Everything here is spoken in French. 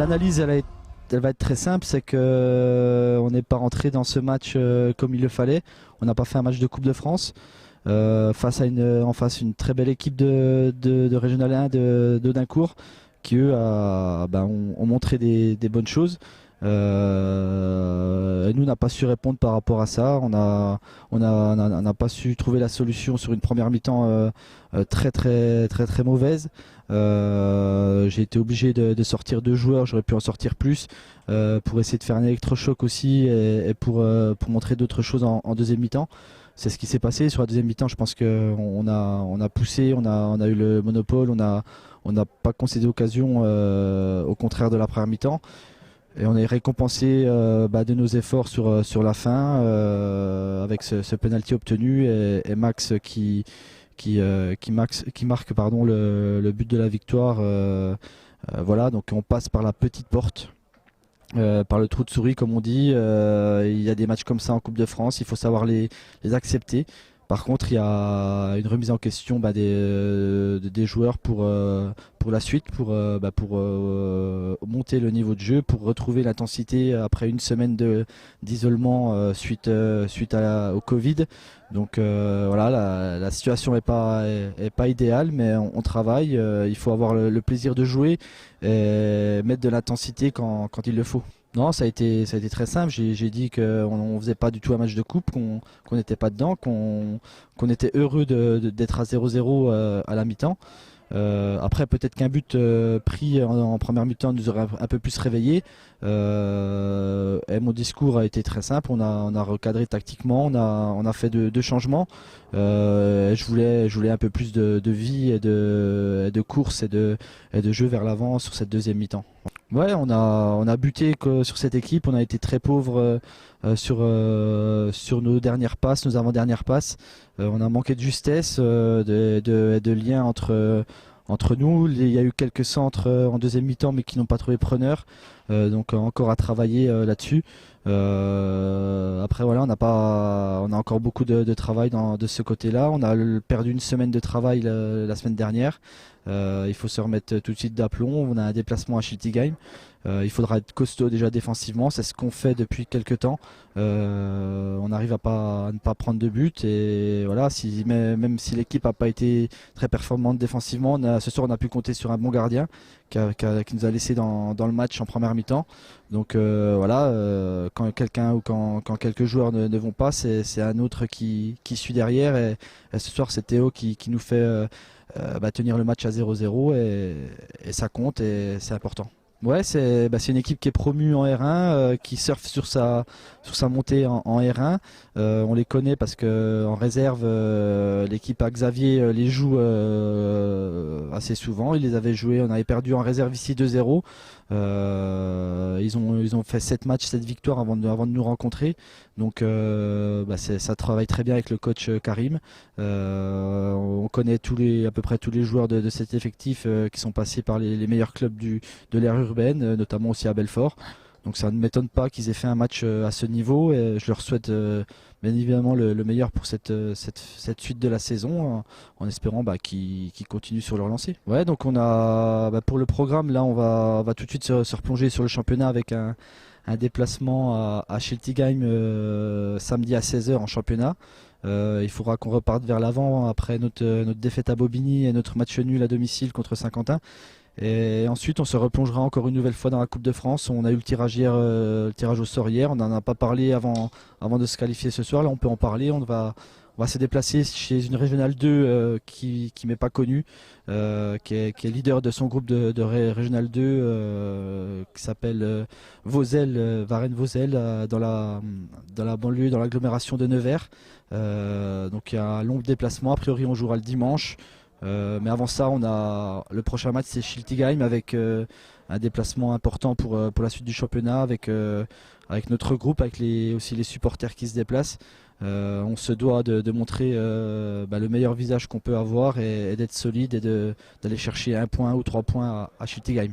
L'analyse, elle va être très simple, c'est que on n'est pas rentré dans ce match comme il le fallait. On n'a pas fait un match de Coupe de France face à en face une très belle équipe de Régional 1 d'Audincourt qui eux ont montré des bonnes choses. Et nous, on n'a pas su répondre par rapport à ça. On n'a pas su trouver la solution sur une première mi-temps très mauvaise. J'ai été obligé de sortir 2 joueurs, j'aurais pu en sortir plus pour essayer de faire un électrochoc aussi et pour montrer d'autres choses en deuxième mi-temps. C'est ce qui s'est passé sur la deuxième mi-temps. Je pense qu'on a poussé, on a eu le monopole, on n'a pas concédé occasion au contraire de la première mi-temps. Et on est récompensé de nos efforts sur la fin avec ce penalty obtenu et Max qui marque le but de la victoire. Voilà, donc on passe par la petite porte. Par le trou de souris comme on dit. Il y a des matchs comme ça en Coupe de France, il faut savoir les accepter. Par contre, il y a une remise en question des joueurs pour la suite, pour monter le niveau de jeu, pour retrouver l'intensité après une semaine d'isolement suite au Covid. Donc voilà, la situation n'est pas idéale, mais on travaille. Il faut avoir le plaisir de jouer et mettre de l'intensité quand il le faut. Non, ça a été très simple. J'ai dit qu'on ne faisait pas du tout un match de coupe, qu'on n'était pas dedans, qu'on était heureux d'être à 0-0 à la mi-temps. Après, peut-être qu'un but pris en première mi-temps nous aurait un peu plus réveillé. Et mon discours a été très simple. On a recadré tactiquement, on a fait deux changements. Je voulais un peu plus de vie et de course et de jeu vers l'avant sur cette deuxième mi-temps. Ouais, on a buté sur cette équipe. On a été très pauvre sur nos dernières passes, nos avant-dernières passes. On a manqué de justesse, de lien entre nous. Il y a eu quelques centres en deuxième mi-temps, mais qui n'ont pas trouvé preneur. Donc encore à travailler là-dessus. Après voilà, on a encore beaucoup de travail de ce côté-là. On a perdu une semaine de travail la semaine dernière. Il faut se remettre tout de suite d'aplomb. On a un déplacement à Schiltigheim. Il faudra être costaud déjà défensivement, c'est ce qu'on fait depuis quelques temps. On arrive à ne pas prendre de but et voilà, même si l'équipe n'a pas été très performante défensivement, ce soir on a pu compter sur un bon gardien qui nous a laissé dans le match en première mi-temps. Donc voilà, quand quelqu'un ou quand quelques joueurs ne vont pas, c'est un autre qui suit derrière et ce soir c'est Théo qui nous fait tenir le match à 0-0 et ça compte et c'est important. Ouais, c'est une équipe qui est promue en R1, qui surfe sur sa montée en R1. On les connaît parce que en réserve, l'équipe à Xavier les joue assez souvent. Ils les avaient joués, on avait perdu en réserve ici 2-0. Ils ont fait 7 matchs, 7 victoires avant de nous rencontrer. Donc ça travaille très bien avec le coach Karim. On connaît à peu près tous les joueurs de cet effectif qui sont passés par les meilleurs clubs de l'ère urbaine, notamment aussi à Belfort. Donc ça ne m'étonne pas qu'ils aient fait un match à ce niveau et je leur souhaite bien évidemment le meilleur pour cette suite de la saison en espérant qu'ils continuent sur leur lancée. Ouais, donc on a pour le programme là on va tout de suite se replonger sur le championnat avec un déplacement à Schiltigheim samedi à 16h en championnat. Il faudra qu'on reparte vers l'avant après notre défaite à Bobigny et notre match nul à domicile contre Saint-Quentin. Et ensuite on se replongera encore une nouvelle fois dans la Coupe de France. On a eu le tirage au sort hier, on n'en a pas parlé avant de se qualifier ce soir. Là on peut en parler, on va se déplacer chez une Régionale 2 qui m'est pas connue, qui est leader de son groupe de Régionale 2 qui s'appelle Varennes-Vosel dans la banlieue, dans l'agglomération de Nevers. Donc il y a un long déplacement, a priori on jouera le dimanche. Mais avant ça, le prochain match c'est Schiltigheim avec un déplacement important pour la suite du championnat avec notre groupe, avec aussi les supporters qui se déplacent. On se doit de montrer le meilleur visage qu'on peut avoir et d'être solide et d'aller chercher 1 point ou 3 points à Schiltigheim.